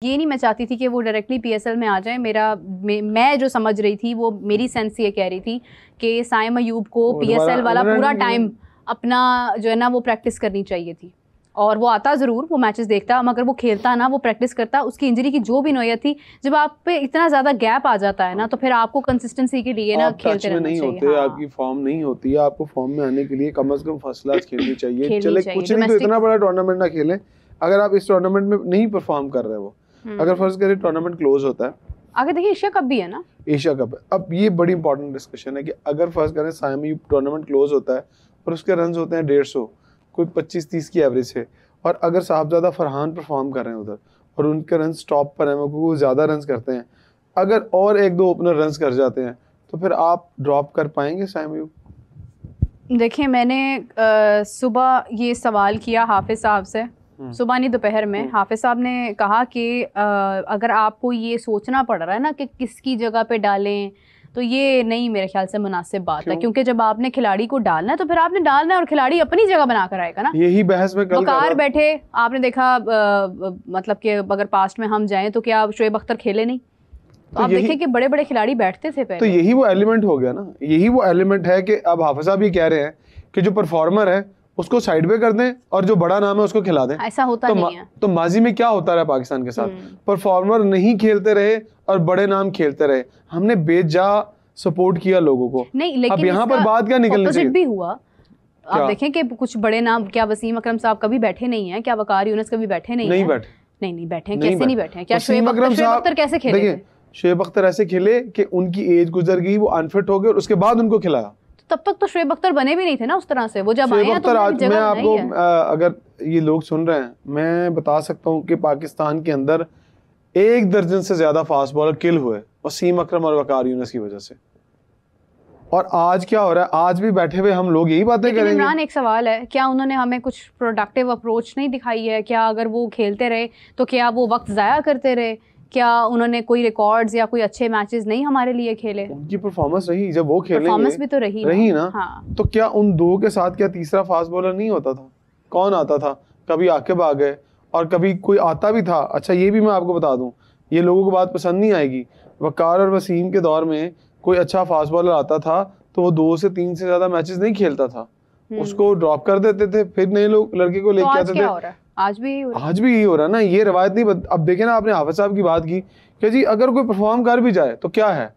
ये नहीं मैं चाहती थी कि वो डायरेक्टली पीएसएल में आ जाए। मैं जो समझ रही थी वो मेरी सेंस ये कह रही थी कि साइम अयूब को पीएसएल वाला पूरा टाइम अपना जो है ना वो प्रैक्टिस करनी चाहिए थी। और वो आता ज़रूर, वो मैचेस देखता, मगर वो खेलता ना, वो प्रैक्टिस करता। उसकी इंजरी की जो भी नौयत थी, जब आप पे इतना ज़्यादा गैप आ जाता है ना तो फिर आपको कंसिस्टेंसी के लिए ना खेलते रहना चाहिए। होते, हाँ। आपकी फॉर्म नहीं होती है, आपको फॉर्म में आने के लिए कम से कम फर्स्ट क्लास खेलनी चाहिए। चले कुछ नहीं तो इतना बड़ा टूर्नामेंट ना खेलें। अगर आप इस टूर्नामेंट में नहीं परफॉर्म कर रहे हो, अगर फर्ज करें टूर्नामेंट क्लोज होता है, आगे देखिए एशिया कप भी है ना, एशिया कप है। अब ये बड़ी इंपॉर्टेंट डिस्कशन है कि अगर फर्ज करें साइम अयूब टूर्नामेंट क्लोज होता है और उसके रन होते हैं 150, कोई 25-30 की एवरेज है, और अगर साहबजादा फरहान परफॉर्म कर रहे हैं उधर और उनके रन टॉप पर हैं, वो ज़्यादा रन करते हैं, अगर और 1-2 ओपनर रन कर जाते हैं तो फिर आप ड्रॉप कर पाएंगे साइम अयूब? देखिए मैंने सुबह ये सवाल किया हाफिज साहब से, सुबह नहीं दोपहर में। हाफिज साहब ने कहा कि अगर आपको ये सोचना पड़ रहा है ना कि किसकी जगह पे डालें, तो ये नहीं मेरे ख्याल से मुनासिब बात है, क्योंकि जब आपने खिलाड़ी को डालना है तो फिर आपने डालना है और खिलाड़ी अपनी जगह बनाकर आएगा ना। यही बहस में कल वकार बैठे, आपने देखा मतलब कि अगर पास्ट में हम जाएं तो क्या शोएब अख्तर खेले नहीं? तो आप देखें कि बड़े बड़े खिलाड़ी बैठते थे पहले। तो यही वो एलिमेंट हो गया ना, यही वो एलिमेंट है कि अब हाफिज साहब ये कह रहे हैं कि जो परफॉर्मर है उसको साइड पे कर दें और जो बड़ा नाम है उसको खिला दें। ऐसा होता नहीं है। तो माजी में क्या होता रहा पाकिस्तान के साथ, परफॉर्मर नहीं खेलते रहे और बड़े नाम खेलते रहे, हमने बेजा सपोर्ट किया लोगों को। नहीं, लेकिन अब यहाँ पर बात क्या निकलनी चाहिए भी हुआ। आप देखें कि कुछ बड़े नाम, क्या वसीम अकरम साहब कभी बैठे नहीं है, क्या वकार यूनुस कभी बैठे नहीं है? नहीं बैठे, कैसे नहीं बैठे? क्या शोएब अख्तर कैसे खेले? शोएब अख्तर ऐसे खेले कि उनकी एज गुजर गई, वो अनफिट हो गए और उसके बाद उनको खिलाया। तब तक तो शोएब अख्तर बने भी नहीं थे ना उस तरह से। वो जब आए हैं तो मैं आपको अगर ये लोग सुन रहे हैं, मैं बता सकता हूँ कि पाकिस्तान के अंदर 1 दर्जन से ज्यादा फास्ट बॉलर किल हुए वसीम अकरम और वकार यूनुस की वजह से। और आज क्या हो रहा है, आज भी बैठे हुए हम लोग यही बातें करेंगे। इमरान, एक सवाल है, क्या उन्होंने हमें कुछ प्रोडक्टिव अप्रोच नहीं दिखाई है? क्या अगर वो खेलते रहे तो क्या वो वक्त जाया करते रहे? क्या उन्होंने कोई रिकॉर्ड्स या कोई अच्छे मैचेस नहीं हमारे लिए खेले? उनकी परफॉर्मेंस रही, जब वो खेलेंगे परफॉर्मेंस भी तो रही ना। हाँ। तो क्या उन 2 के साथ क्या तीसरा फास्ट बॉलर नहीं होता था? कौन आता था? कभी आकिब आ गए और कभी कोई आता भी था। अच्छा ये भी मैं आपको बता दूं, ये लोगों को बात पसंद नहीं आएगी, वकार और वसीम के दौर में कोई अच्छा फास्ट बॉलर आता था तो वो 2 से 3 से ज्यादा मैचेस नहीं खेलता था, उसको ड्रॉप कर देते थे, फिर नए लोग लड़के को लेके आते थे। आज भी यही हो रहा है ना, ये रवायत नहीं अब देखे ना, आपने हाफिज साहब की बात की कि जी अगर कोई परफॉर्म कर भी जाए तो क्या है,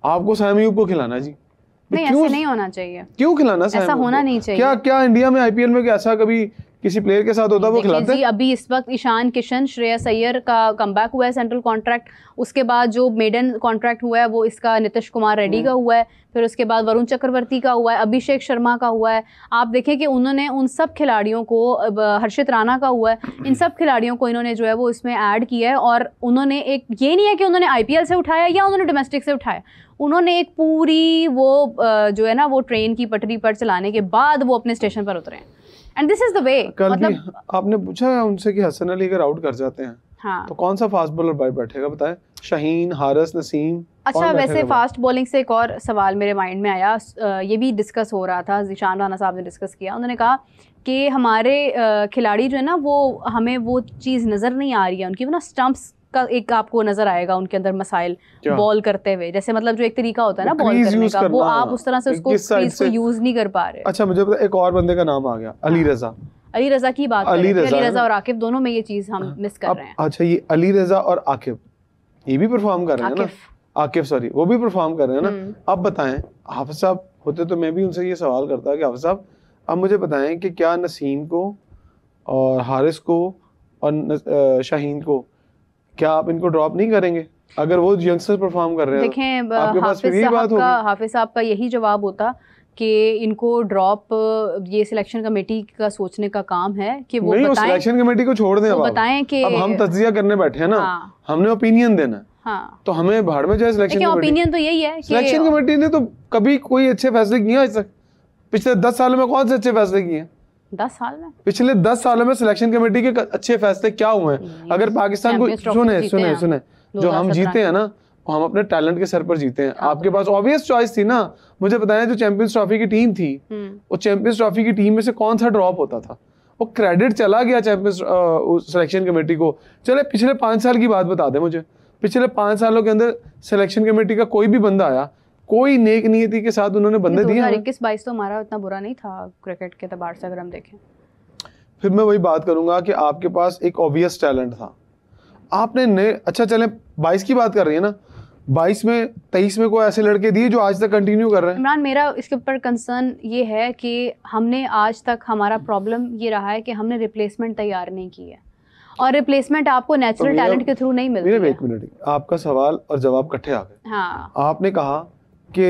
आपको साइम अयूब को खिलाना जी? नहीं, ऐसे नहीं होना चाहिए। क्यों खिलाना? ऐसा होना नहीं चाहिए। क्या इंडिया में आईपीएल में ऐसा कभी किसी प्लेयर के साथ होता है वो खिलाते हैं? अभी इस वक्त ईशान किशन, श्रेयस अय्यर का कमबैक हुआ है सेंट्रल कॉन्ट्रैक्ट, उसके बाद जो मेडन कॉन्ट्रैक्ट हुआ है वो इसका नीतीश कुमार रेड्डी का हुआ है, फिर उसके बाद वरुण चक्रवर्ती का हुआ है, अभिषेक शर्मा का हुआ है। आप देखें कि उन्होंने उन सब खिलाड़ियों को, हर्षित राणा का हुआ है, इन सब खिलाड़ियों को इन्होंने जो है वो इसमें ऐड किया है। और उन्होंने एक, ये नहीं है कि उन्होंने आईपीएल से उठाया या उन्होंने डोमेस्टिक से उठाया, उन्होंने एक पूरी वो जो है ना वो ट्रेन की पटरी पर चलाने के बाद वो अपने स्टेशन पर उतरे हैं। And this is the way. मतलब आपने पूछा उनसे कि हसन अली अगर आउट कर जाते हैं, हाँ, तो कौन सा फास्ट बॉलर बैठेगा बताएं? शाहीन, हारिस, नसीम। अच्छा, वैसे फास्ट बॉलिंग से एक और सवाल मेरे माइंड में आया, ये भी डिस्कस हो रहा था, ज़ीशान राणा साहब ने डिस्कस किया। उन्होंने कहा कि हमारे खिलाड़ी जो है ना वो, हमें वो चीज़ नज़र नहीं आ रही है उनकी, वो ना स्टंप्स का एक आपको नजर आएगा उनके अंदर मसाइल बॉल करते हुए, जैसे मतलब जो एक तरीका होता है ना बॉल करने का, वो आप उस तरह से उसको क्रीज को यूज नहीं कर पा रहे। अच्छा मुझे पता, एक और बंदे का नाम आ गया, अली रजा। अली रजा की बात करें, अली रजा और आकिब दोनों में ये चीज हम मिस कर रहे हैं। अच्छा, ये अली रजा और आकिब ये भी परफॉर्म कर रहे हैं ना, आकिब सॉरी, वो भी परफॉर्म कर रहे हैं ना। अब बताएं, हाफिज साहब होते तो मैं भी उनसे ये सवाल करता कि हाफिज साहब अब मुझे बताएं कि क्या नसीम को और हारिस को और शाहीन को क्या आप इनको ड्रॉप नहीं करेंगे अगर वो यंगस्टर परफॉर्म कर रहे हैं? देखें, हाफिज साहब का यही जवाब होता कि इनको ड्रॉप, ये सिलेक्शन कमेटी का सोचने का काम है कि वो नहीं, बताएं, सिलेक्शन कमेटी को छोड़ दें, बताएं कि अब हम तज्जिया करने बैठे हैं ना, हाँ, हमने ओपिनियन देना है, हाँ, तो हमें भाड़ में जाए सिलेक्शन कमेटी। ओपिनियन तो यही है, सिलेक्शन कमेटी ने तो कभी कोई अच्छे फैसले किए आज तक? पिछले 10 सालों में कौन से अच्छे फैसले किए? 10 साल में, पिछले 10 सालों में सिलेक्शन कमेटी के अच्छे फैसले क्या हुए हैं? अगर पाकिस्तान को सुने जो हम जीते हैं ना, हम अपने टैलेंट के सर पर जीते हैं। आपके पास ऑब्वियस चॉइस थी ना, मुझे बताएं जो चैंपियंस ट्रॉफी की टीम थी, वो चैंपियंस ट्रॉफी की टीम में से कौन सा ड्रॉप होता था? वो क्रेडिट चला गया चैंपियंस सिलेक्शन कमेटी को। चले पिछले 5 साल की बात बता दे मुझे, पिछले 5 सालों के अंदर सिलेक्शन कमेटी का कोई भी बंदा आया, कोई नेक नियति के साथ उन्होंने बंदे दिए? 2021-22 तो हमारा उतना बुरा नहीं था क्रिकेट के एतबार से अगर हम देखें। फिर मैं वही बात करूंगा कि आपके पास एक ऑब्वियस टैलेंट था, आपने अच्छा चले 22 की बात कर रही है ना, 22 में 23 में कोई ऐसे लड़के दिए जो आज तक कंटिन्यू कर रहे हैं? इमरान, मेरा इसके ऊपर कंसर्न ये है कि हमने आज तक, हमारा प्रॉब्लम ये रहा है कि हमने रिप्लेसमेंट तैयार नहीं की है, और रिप्लेसमेंट आपको नेचुरल टैलेंट के थ्रू नहीं मिलती है। एक मिनट, आपका सवाल और जवाब इकट्ठे आ गए। हाँ, आपने कहा कि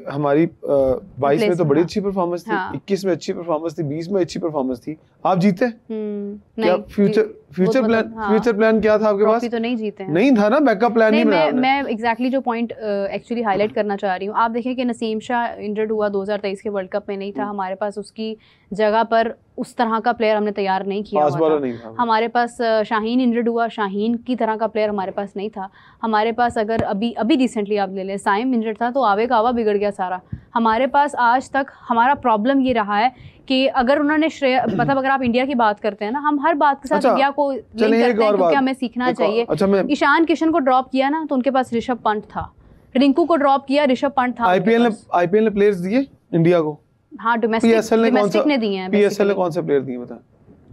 हमारी 22 में तो बड़ी अच्छी परफॉर्मेंस थी, हाँ। 21 में अच्छी परफॉर्मेंस थी, 20 में अच्छी परफॉर्मेंस थी, आप जीते? क्या फ्यूचर प्लान क्या था आपके पास? तो नहीं जीते हैं। नहीं था ना, बैकअप प्लान नहीं बनाया। मैं एग्जैक्टली जो पॉइंट एक्चुअली हाईलाइट करना चाह रही हूँ, आप देखें कि नसीम शाह इंजर्ड हुआ 2023 के वर्ल्ड कप में, नहीं था हमारे पास उसकी जगह पर उस तरह का प्लेयर हमने तैयार नहीं किया हुआ था। हमारे पास शाहीन इंजर्ड हुआ, शाहीन की तरह का प्लेयर हमारे पास नहीं था। हमारे पास अगर अभी रिसेंटली आप ले लें, साइम इंजर्ड था तो आवे का आवा बिगड़ गया सारा। हमारे पास आज तक हमारा प्रॉब्लम ये रहा है कि अगर उन्होंने मतलब अगर आप इंडिया की बात करते हैं ना, हम हर बात के साथ इंडिया को लिंक करते हैं क्योंकि हमें सीखना चाहिए। ईशान किशन को ड्रॉप किया ना तो उनके पास ऋषभ पंत था, रिंकू को ड्रॉप किया, ऋषभ पंत था। आईपीएल ने प्लेयर्स दिए इंडिया को? हाँ, डोमेस्टिक ने दिए हैं। पीएसएल ने कौन से प्लेयर दिए बता?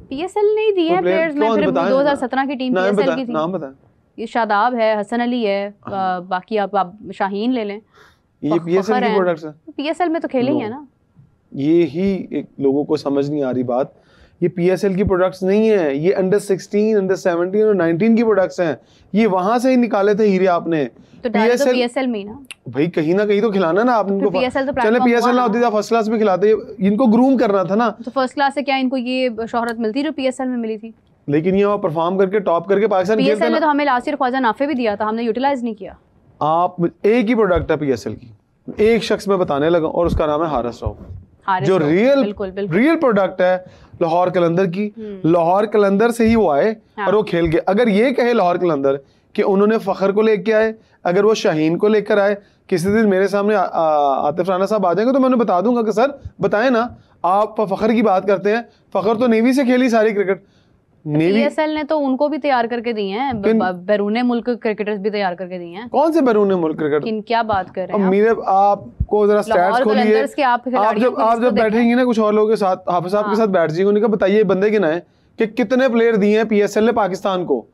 पीएसएल नहीं दिए हैं प्लेयर्स। मैं फिर 2017 की टीम पीएसएल की थी। नाम बता। ये शादाब है, हसन अली है, बाकी आप शाहीन ले लें। ये पीएसएल की प्रोडक्ट्स हैं। पीएसएल में तो खेले ही है ना। ये ही एक लोगों को समझ नहीं आ रही बात, ये पीएसएल की प्रोडक्ट्स नहीं है, ये अंडर 16, अंडर 17 और 19 की प्रोडक्ट्स हैं। ये वहां से ही निकाले थे हीरे आपने। तो पीएसएल में ना भाई कहीं ना कहीं तो खिलाना ना आपने। चले पीएसएल ना होती था, फर्स्ट क्लास में खिलाते, इनको ग्रूम करना था ना। तो फर्स्ट क्लास से क्या इनको ये शोहरत मिलती जो पीएसएल में मिली थी? लेकिन ये परफॉर्म करके टॉप करके पाकिस्तान पीएसएल ने तो हमें लास्ट ईयर ख्वाजा नाफे भी दिया था, हमने यूटिलाइज नहीं किया। आप एक ही प्रोडक्ट है पीएसएल की, एक शख्स में बताने लगा और उसका नाम है हारिस राव, जो रियल प्रोडक्ट है लाहौर कलंदर की। लाहौर कलंदर से ही वो आए और वो खेल गए। अगर ये कहे लाहौर कलंदर कि उन्होंने फखर को लेके आए, अगर वो शाहीन को लेकर आए, किसी दिन मेरे सामने आतिफ राना साहब आ जाएंगे तो मैं उन्हें बता दूंगा कि सर बताएं ना, आप फखर की बात करते हैं, फखर तो नेवी से खेली सारी क्रिकेट। पीएसएल ने तो उनको भी तैयार करके दिए हैं, बैरूने मुल्क क्रिकेटर्स भी तैयार करके दिए हैं। कौन से बैरूने मुल्क क्रिकेटर? क्या बात कर रहे हैं मेरे आपको जरा स्टैट्स खोलिए। आप जब बैठेंगे ना कुछ और लोगों के साथ, हाफिज साहब के साथ बैठ जाइए, उन्हें बताइए बंदे के नाम कि कितने प्लेयर दिए हैं पीएसएल ने पाकिस्तान को।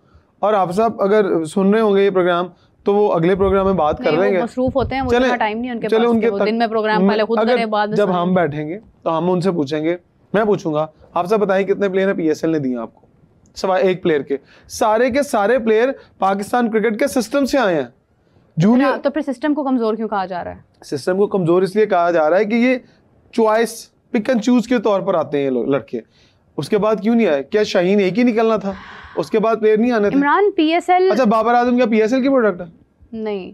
और हाफिज साहब अगर सुन रहे होंगे ये प्रोग्राम तो वो अगले प्रोग्राम में बात कर लेंगे। मसरूफ होते हैं, वो इतना टाइम नहीं उनके पास कि वो दिन में प्रोग्राम पहले खुद करें, बाद में जब हम बैठेंगे तो हम उनसे पूछेंगे, मैं पूछूंगा आप सब बताइए कितने प्लेयर पीएसएल ने दिए आपको? सवाल एक प्लेयर के सारे प्लेयर पाकिस्तान क्रिकेट के सिस्टम से आए हैं। जूनियर तो फिर सिस्टम को कमजोर क्यों कहा जा रहा है? सिस्टम को कमजोर इसलिए कहा जा रहा है कि ये चॉइस पिक एंड चूज के तौर पर आते हैं लड़के। उसके बाद क्यों नहीं आए? क्या शाहीन एक ही निकलना था? उसके बाद प्लेयर नहीं आने थे? इमरान पीएसएल, अच्छा बाबर आजम क्या पीएसएल की प्रोडक्ट है? नहीं।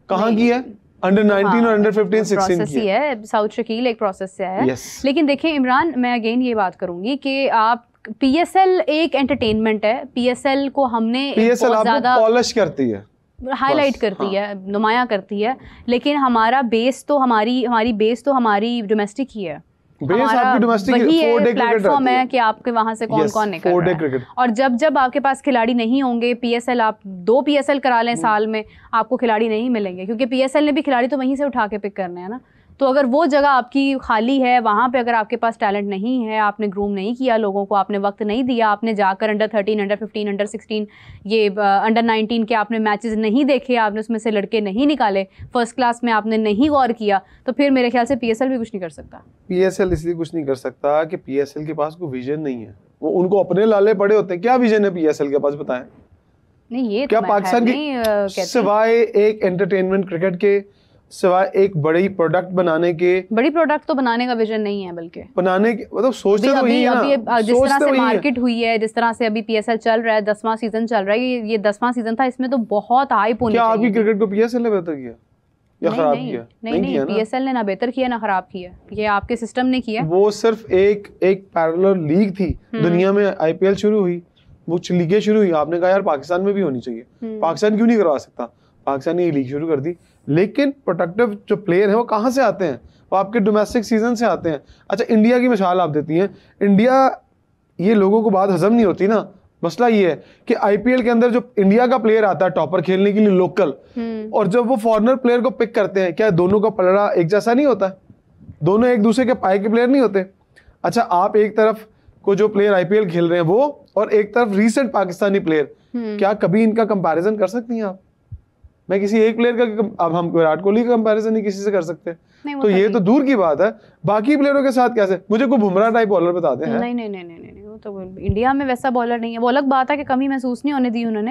कहाँ की है? अंडर 19 और अंडर 15 16 की है। साउथ शकील एक प्रोसेस से है। लेकिन देखिए इमरान, मैं अगेन ये बात करूंगी कि आप पीएसएल एक एंटरटेनमेंट है। पीएसएल को हमने पीएसएल आपको पॉलिश करती है, हाईलाइट करती है, नुमाया करती है, लेकिन हमारा बेस तो हमारी बेस तो हमारी डोमेस्टिक ही है। वही प्लेटफॉर्म है कि आपके वहां से कौन निकल रहा है। और जब आपके पास खिलाड़ी नहीं होंगे, पीएसएल आप 2 पीएसएल करा लें साल में, आपको खिलाड़ी नहीं मिलेंगे, क्योंकि पीएसएल ने भी खिलाड़ी तो वहीं से उठा के पिक करने हैं ना। तो अगर वो जगह आपकी खाली है, वहाँ पे अगर आपके पास टैलेंट नहीं है, आपने ग्रूम नहीं किया लोगों को, आपने वक्त नहीं दिया, आपने जाकर अंडर 13, अंडर 15, अंडर 16, ये अंडर 19 के आपने मैचेस नहीं देखे, आपने उसमें से लड़के नहीं निकाले, फर्स्ट क्लास में आपने नहीं गौर किया, तो फिर मेरे ख्याल से पीएसएल भी कुछ नहीं कर सकता। पीएसएल इसलिए कुछ नहीं कर सकता कि पीएसएल के पास कोई विजन नहीं है। वो उनको अपने लाले पड़े होते हैं। क्या विजन है पीएसएल के पास बताएं? नहीं, ये क्या पाकिस्तान की सिवाय एक एंटरटेनमेंट क्रिकेट के, सिवाय एक बड़ी प्रोडक्ट बनाने के? बड़ी प्रोडक्ट तो बनाने का विजन नहीं है, बल्कि बनाने के मतलब सोचते तो वही है ना। जिस तरह से मार्केट हुई है, जिस तरह से अभी पीएसएल चल रहा है, 10वां सीजन चल रहा है, ये 10वां सीजन था, इसमें तो बहुत हाइप होनी चाहिए। क्या आपकी क्रिकेट को पीएसएल ने बेहतर किया या खराब किया? नहीं, पीएसएल ने ना बेहतर किया ना खराब किया, ये आपके सिस्टम ने किया। वो सिर्फ एक पैरेलल लीग थी दुनिया में। आईपीएल शुरू हुई, वो लीगें शुरू हुई, आपने कहा यार पाकिस्तान में भी होनी चाहिए, पाकिस्तान क्यों नहीं करवा सकता? पाकिस्तान ने ये लीग शुरू कर दी। लेकिन प्रोडक्टिव जो प्लेयर हैं वो कहाँ से आते हैं? वो आपके डोमेस्टिक सीजन से आते हैं। अच्छा इंडिया की मिसाल आप देती हैं, इंडिया ये लोगों को बात हजम नहीं होती ना। मसला ये है कि आईपीएल के अंदर जो इंडिया का प्लेयर आता है टॉपर खेलने के लिए लोकल, और जब वो फॉरेनर प्लेयर को पिक करते हैं, क्या दोनों का पलड़ा एक जैसा नहीं होता? दोनों एक दूसरे के पाए के प्लेयर नहीं होते? अच्छा, आप एक तरफ को जो प्लेयर आईपीएल खेल रहे हैं वो, और एक तरफ रीसेंट पाकिस्तानी प्लेयर, क्या कभी इनका कंपैरिजन कर सकती हैं आप? मैं किसी एक प्लेयर का, अब हम विराट कोहली का कंपैरिजन नहीं किसी से कर सकते, तो ये तो दूर की बात है। बाकी प्लेयरों के साथ कैसे? मुझे कोई बुमराह टाइप बॉलर बताते हैं? नहीं, वो तो इंडिया में वैसा बॉलर नहीं है। वो अलग बात है कि कमी महसूस नहीं होने दी उन्होंने।